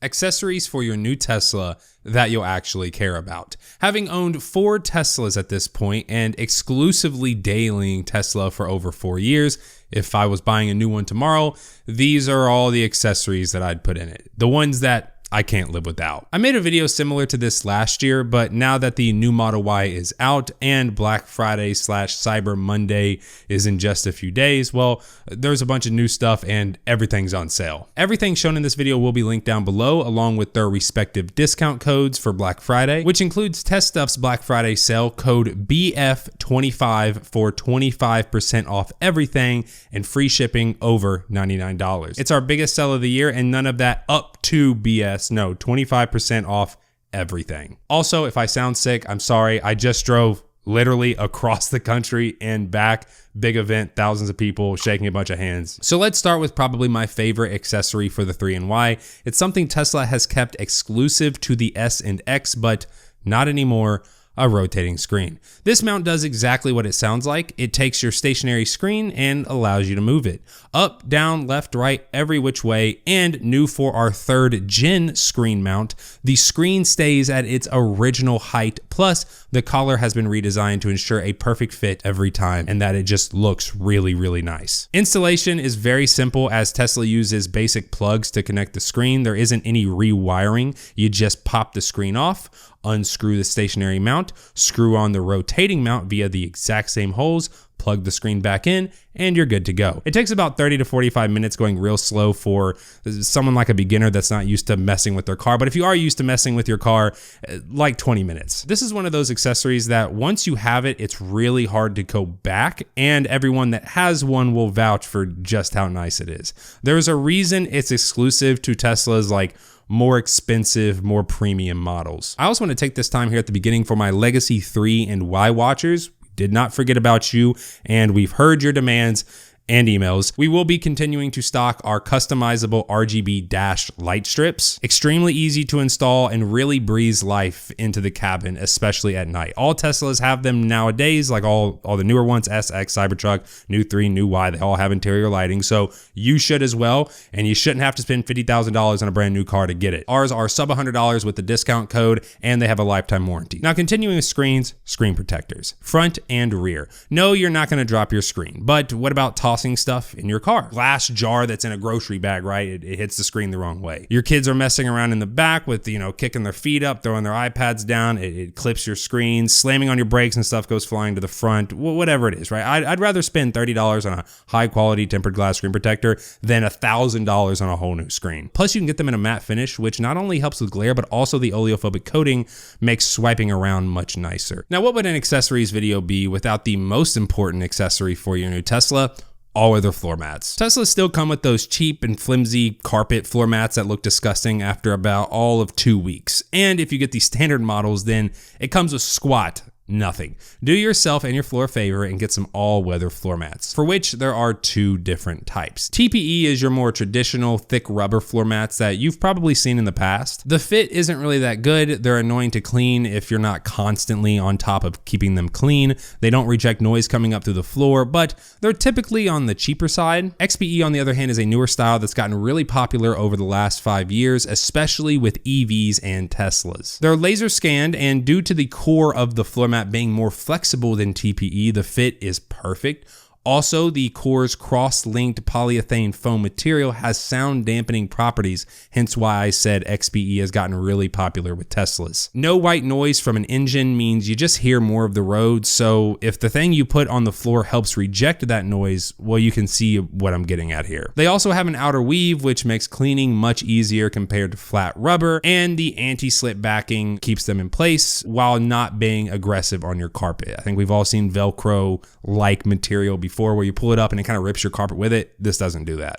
accessories for your new Tesla that you'll actually care about. Having owned 4 Teslas at this point and exclusively dailying Tesla for over 4 years, if I was buying a new one tomorrow, these are all the accessories that I'd put in it. The ones that I can't live without. I made a video similar to this last year, but now that the new Model Y is out and Black Friday / Cyber Monday is in just a few days, well, there's a bunch of new stuff and everything's on sale. Everything shown in this video will be linked down below along with their respective discount codes for Black Friday, which includes Test Stuff's Black Friday sale code BF25 for 25% off everything and free shipping over $99. It's our biggest sale of the year and none of that up to BS. No, 25% off everything. Also, if I sound sick, I'm sorry. I just drove literally across the country and back. Big event, thousands of people, shaking a bunch of hands. So let's start with probably my favorite accessory for the 3NY. It's something Tesla has kept exclusive to the S and X, but not anymore. A rotating screen. This mount does exactly what it sounds like. It takes your stationary screen and allows you to move it up, down, left, right, every which way. And new for our 3rd gen screen mount, the screen stays at its original height, plus the collar has been redesigned to ensure a perfect fit every time and that it just looks really, really nice. Installation is very simple as Tesla uses basic plugs to connect the screen. There isn't any rewiring. You just pop the screen off, unscrew the stationary mount, screw on the rotating mount via the exact same holes, plug the screen back in, and you're good to go. It takes about 30 to 45 minutes going real slow for someone like a beginner that's not used to messing with their car. But if you are used to messing with your car, like 20 minutes. This is one of those accessories that once you have it, it's really hard to go back, and everyone that has one will vouch for just how nice it is. There's a reason it's exclusive to Tesla's like more expensive, more premium models. I also want to take this time here at the beginning for my Legacy 3 and Y watchers. We did not forget about you, and we've heard your demands and emails. We will be continuing to stock our customizable RGB dash light strips. Extremely easy to install and really breathes life into the cabin, especially at night. All Teslas have them nowadays, like all the newer ones, S, X, Cybertruck, new 3, new Y, they all have interior lighting, so you should as well, and you shouldn't have to spend $50,000 on a brand new car to get it. Ours are sub $100 with the discount code, and they have a lifetime warranty. Now, continuing with screens, screen protectors, front and rear. No, you're not gonna drop your screen, but what about tossing stuff in your car? Glass jar that's in a grocery bag, right? It hits the screen the wrong way. Your kids are messing around in the back with, kicking their feet up, throwing their iPads down. It clips your screen, slamming on your brakes and stuff goes flying to the front, whatever it is, right? I'd rather spend $30 on a high quality tempered glass screen protector than $1,000 on a whole new screen. Plus you can get them in a matte finish, which not only helps with glare, but also the oleophobic coating makes swiping around much nicer. Now, what would an accessories video be without the most important accessory for your new Tesla? All-weather floor mats. Teslas still come with those cheap and flimsy carpet floor mats that look disgusting after about all of 2 weeks. And if you get the standard models, then it comes with squat nothing. Do yourself and your floor a favor and get some all-weather floor mats, for which there are 2 different types. TPE is your more traditional thick rubber floor mats that you've probably seen in the past. The fit isn't really that good. They're annoying to clean if you're not constantly on top of keeping them clean. They don't reject noise coming up through the floor, but they're typically on the cheaper side. XPE, on the other hand, is a newer style that's gotten really popular over the last 5 years, especially with EVs and Teslas. They're laser scanned, and due to the core of the floor mat being more flexible than TPE, the fit is perfect. Also, the core's cross-linked polyethylene foam material has sound dampening properties, hence why I said XPE has gotten really popular with Teslas. No white noise from an engine means you just hear more of the road, so if the thing you put on the floor helps reject that noise, well, you can see what I'm getting at here. They also have an outer weave, which makes cleaning much easier compared to flat rubber, and the anti-slip backing keeps them in place while not being aggressive on your carpet. I think we've all seen Velcro-like material before where you pull it up and it kind of rips your carpet with it. This doesn't do that.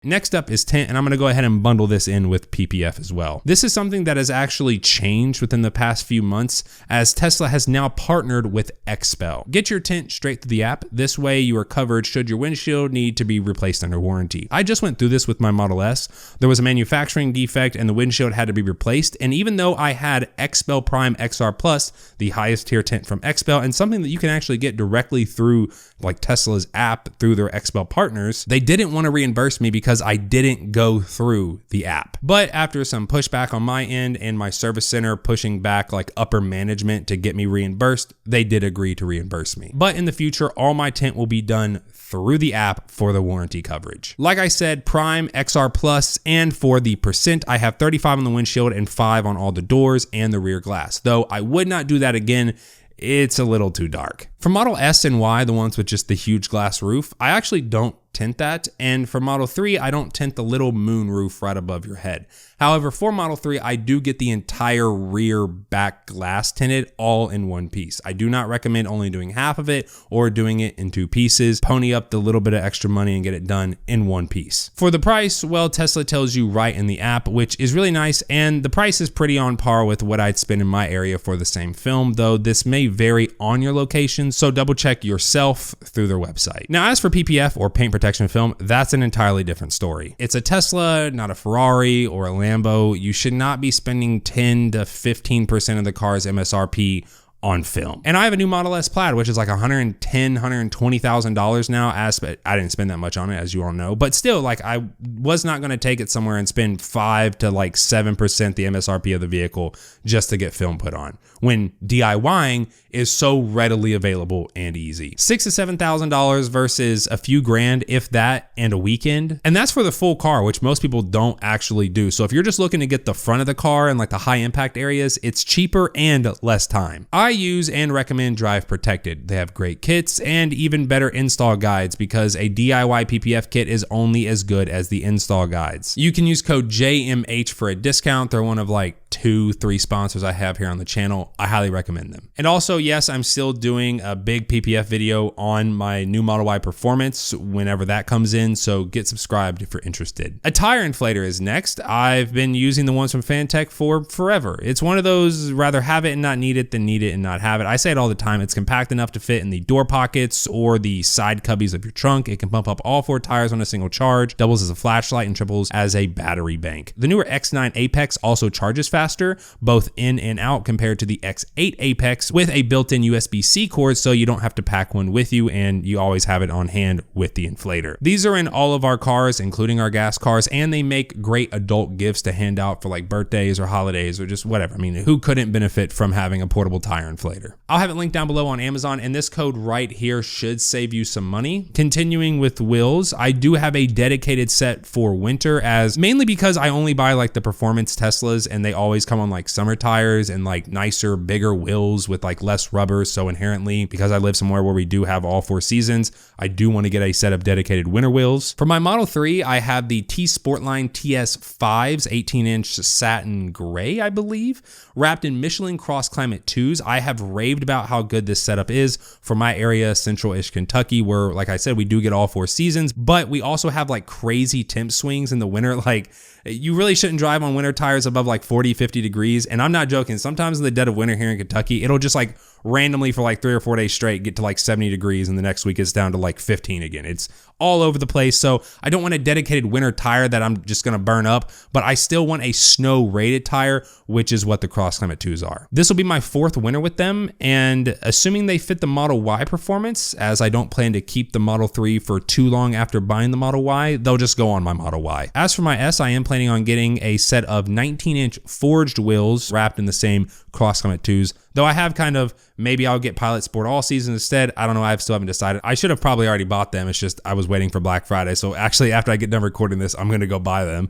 Next up is Tint, and I'm going to go ahead and bundle this in with PPF as well. This is something that has actually changed within the past few months, as Tesla has now partnered with XPEL. Get your tint straight through the app. This way you are covered should your windshield need to be replaced under warranty. I just went through this with my Model S. There was a manufacturing defect and the windshield had to be replaced, and even though I had XPEL Prime XR Plus, the highest tier tint from XPEL, and something that you can actually get directly through like Tesla's app through their XPEL partners, they didn't want to reimburse me because I didn't go through the app. But after some pushback on my end and my service center pushing back like upper management to get me reimbursed, they did agree to reimburse me. But in the future, all my tint will be done through the app for the warranty coverage. Like I said, Prime, XR Plus, and for the percent, I have 35 on the windshield and 5 on all the doors and the rear glass. Though I would not do that again. It's a little too dark. For Model S and Y, the ones with just the huge glass roof, I actually don't tint that. And for Model 3, I don't tint the little moon roof right above your head. However, for Model 3, I do get the entire rear back glass tinted all in one piece. I do not recommend only doing half of it or doing it in 2 pieces. Pony up the little bit of extra money and get it done in one piece. For the price, well, Tesla tells you right in the app, which is really nice. And the price is pretty on par with what I'd spend in my area for the same film, though this may vary on your location. So double check yourself through their website. Now, as for PPF or paint protection film, that's an entirely different story. It's a Tesla, not a Ferrari or a Lambo. You should not be spending 10 to 15% of the car's MSRP on film. And I have a new Model S Plaid, which is like $110,000, $120,000 now. I didn't spend that much on it, as you all know, but still, like, I was not going to take it somewhere and spend 5 to like 7% the MSRP of the vehicle just to get film put on, when DIYing is so readily available and easy. $6,000 to $7,000 versus a few grand, if that, and a weekend. And that's for the full car, which most people don't actually do. So if you're just looking to get the front of the car and like the high impact areas, it's cheaper and less time. I use and recommend Drive Protected. They have great kits and even better install guides, because a DIY PPF kit is only as good as the install guides. You can use code JMH for a discount. They're one of like 2-3 sponsors I have here on the channel. I highly recommend them. And also, yes, I'm still doing a big PPF video on my new Model Y Performance whenever that comes in, so get subscribed if you're interested. A tire inflator is next. I've been using the ones from Fantech for forever. It's one of those rather have it and not need it than need it and not have it. I say it all the time. It's compact enough to fit in the door pockets or the side cubbies of your trunk. It can pump up all 4 tires on a single charge, doubles as a flashlight, and triples as a battery bank. The newer X9 Apex also charges faster, both in and out, compared to the X8 Apex, with a built-in USB-C cord, so you don't have to pack one with you and you always have it on hand with the inflator. These are in all of our cars, including our gas cars, and they make great adult gifts to hand out for like birthdays or holidays or just whatever. I mean, who couldn't benefit from having a portable tire inflator? I'll have it linked down below on Amazon, and this code right here should save you some money. Continuing with wheels, I do have a dedicated set for winter, as mainly because I only buy like the performance Teslas and they always come on like summer tires and like nicer, bigger wheels with like less rubber. So inherently, because I live somewhere where we do have all 4 seasons, I do want to get a set of dedicated winter wheels. For my Model 3, I have the T Sportline TS5s, 18-inch satin gray, I believe, wrapped in Michelin Cross Climate 2s. I have raved about how good this setup is for my area, central-ish Kentucky, where, like I said, we do get all 4 seasons, but we also have like crazy temp swings in the winter. Like, you really shouldn't drive on winter tires above like 40, 50 degrees. And I'm not joking. Sometimes in the dead of winter here in Kentucky, it'll just like randomly for like 3 or 4 days straight get to like 70 degrees, and the next week it's down to like 15 again. It's all over the place. So I don't want a dedicated winter tire that I'm just going to burn up, but I still want a snow rated tire, which is what the Cross Climate 2s are. This will be my 4th winter with them, and assuming they fit the Model Y Performance, as I don't plan to keep the Model 3 for too long after buying the Model Y, they'll just go on my Model Y. As for my S, I am planning on getting a set of 19-inch forged wheels wrapped in the same Cross Climate 2s, though I have kind of, maybe I'll get Pilot Sport all season instead. I don't know. I still haven't decided. I should have probably already bought them. It's just I was waiting for Black Friday. So actually, after I get done recording this, I'm going to go buy them.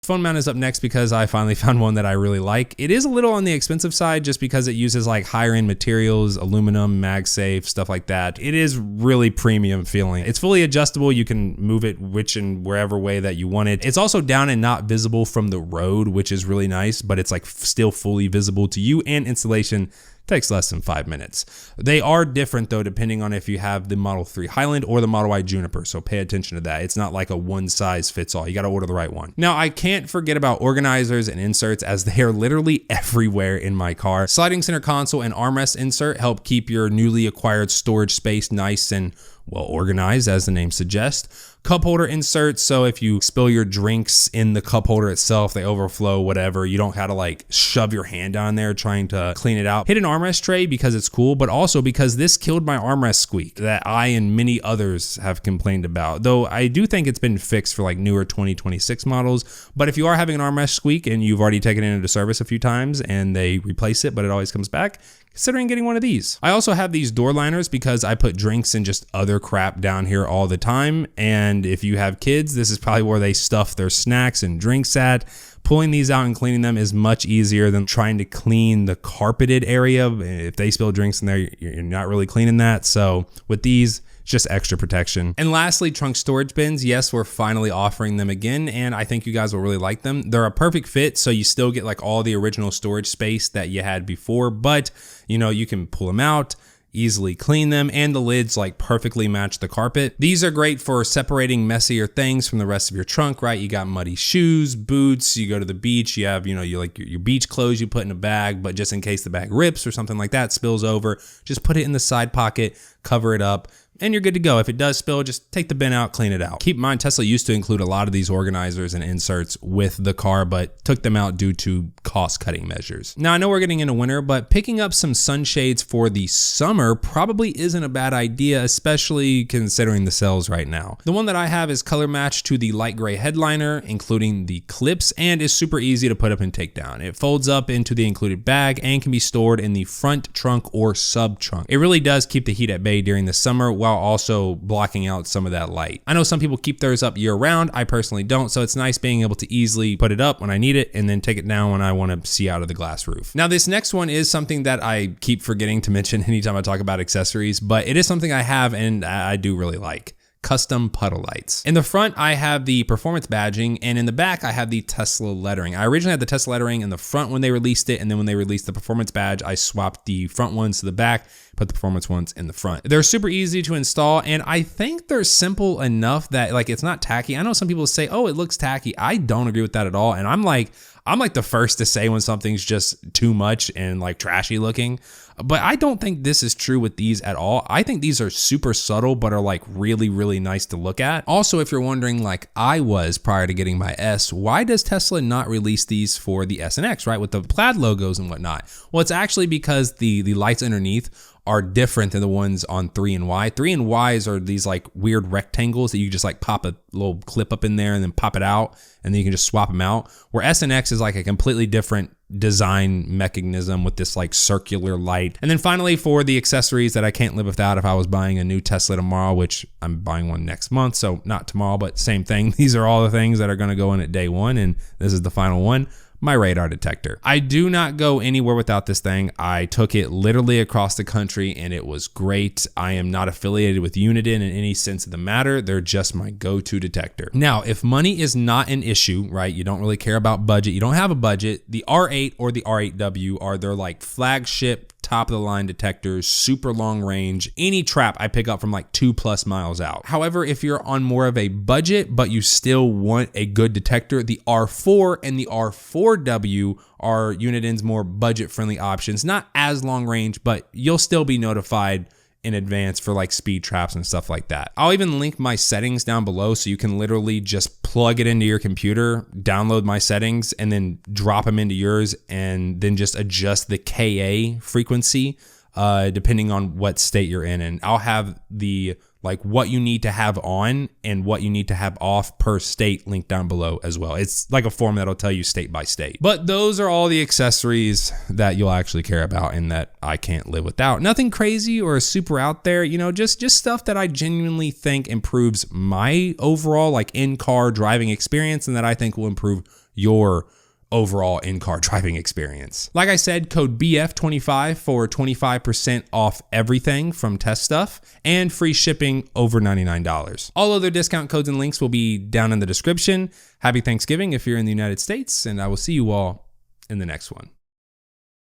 Phone mount is up next because I finally found one that I really like. It is a little on the expensive side just because it uses like higher end materials, aluminum, MagSafe, stuff like that. It is really premium feeling. It's fully adjustable. You can move it which and wherever way that you want it. It's also down and not visible from the road, which is really nice, but it's like still fully visible to you, and installation Takes less than 5 minutes. They are different though, depending on if you have the Model 3 Highland or the Model Y Juniper, so pay attention to that. It's not like a one size fits all. You got to order the right one. Now, I can't forget about organizers and inserts, as they are literally everywhere in my car. Sliding center console and armrest insert help keep your newly acquired storage space nice and well organized, as the name suggests. Cup holder inserts, so if you spill your drinks in the cup holder itself, they overflow, whatever, you don't have to like shove your hand down there trying to clean it out. Hidden armrest tray because it's cool, but also because this killed my armrest squeak that I and many others have complained about. Though I do think it's been fixed for like newer 2026 models, but if you are having an armrest squeak and you've already taken it into service a few times and they replace it, but it always comes back, considering getting one of these. I also have these door liners because I put drinks and just other crap down here all the time. And if you have kids, this is probably where they stuff their snacks and drinks at. Pulling these out and cleaning them is much easier than trying to clean the carpeted area. If they spill drinks in there, you're not really cleaning that. So with these, just extra protection. And lastly, trunk storage bins. Yes, we're finally offering them again, and I think you guys will really like them. They're a perfect fit, so you still get like all the original storage space that you had before, but you know, you can pull them out, easily clean them, and the lids like perfectly match the carpet. These are great for separating messier things from the rest of your trunk, right? You got muddy shoes, boots, you go to the beach, you have, you know, you like your beach clothes you put in a bag, but just in case the bag rips or something like that, spills over, just put it in the side pocket, cover it up, and you're good to go. If it does spill, just take the bin out, clean it out. Keep in mind, Tesla used to include a lot of these organizers and inserts with the car, but took them out due to cost-cutting measures. Now, I know we're getting into winter, but picking up some sunshades for the summer probably isn't a bad idea, especially considering the sales right now. The one that I have is color matched to the light gray headliner, including the clips, and is super easy to put up and take down. It folds up into the included bag and can be stored in the front trunk or sub trunk. It really does keep the heat at bay during the summer while also blocking out some of that light. I know some people keep theirs up year round. I personally don't, so it's nice being able to easily put it up when I need it and then take it down when I want to see out of the glass roof. Now, this next one is something that I keep forgetting to mention anytime I talk about accessories, but it is something I have and I do really like. Custom puddle lights. In the front, I have the performance badging, and in the back, I have the Tesla lettering. I originally had the Tesla lettering in the front when they released it, and then when they released the performance badge, I swapped the front ones to the back, put the performance ones in the front. They're super easy to install, and I think they're simple enough that like it's not tacky. I know some people say, oh, it looks tacky. I don't agree with that at all, and I'm like the first to say when something's just too much and like trashy looking, but I don't think this is true with these at all. I think these are super subtle, but are like really, really nice to look at. Also, if you're wondering like I was prior to getting my S, why does Tesla not release these for the S and X, right? With the Plaid logos and whatnot. Well, it's actually because the lights underneath are different than the ones on 3 and Y. 3 and Ys are these like weird rectangles that you just like pop a little clip up in there and then pop it out, and then you can just swap them out. Where S and X is like a completely different design mechanism with this like circular light. And then finally, for the accessories that I can't live without if I was buying a new Tesla tomorrow, which I'm buying one next month, so not tomorrow, but same thing. These are all the things that are going to go in at day one, and this is the final one. My radar detector. I do not go anywhere without this thing. I took it literally across the country and it was great. I am not affiliated with Uniden in any sense of the matter. They're just my go-to detector. Now, if money is not an issue, right? You don't really care about budget. You don't have a budget. The R8 or the R8W are their like flagship top of the line detectors, super long range. Any trap I pick up from like 2+ miles out. However, if you're on more of a budget, but you still want a good detector, the R4 and the R4W are Uniden's more budget friendly options. Not as long range, but you'll still be notified in advance for like speed traps and stuff like that. I'll even link my settings down below so you can literally just plug it into your computer, download my settings, and then drop them into yours, and then just adjust the KA frequency depending on what state you're in. And I'll have the like what you need to have on and what you need to have off per state linked down below as well. It's like a form that'll tell you state by state. But those are all the accessories that you'll actually care about and that I can't live without. Nothing crazy or super out there, you know, just stuff that I genuinely think improves my overall like in-car driving experience and that I think will improve your overall in-car driving experience. Like I said, code BF25 for 25% off everything from Test Stuff and free shipping over $99. All other discount codes and links will be down in the description. Happy Thanksgiving if you're in the United States, and I will see you all in the next one.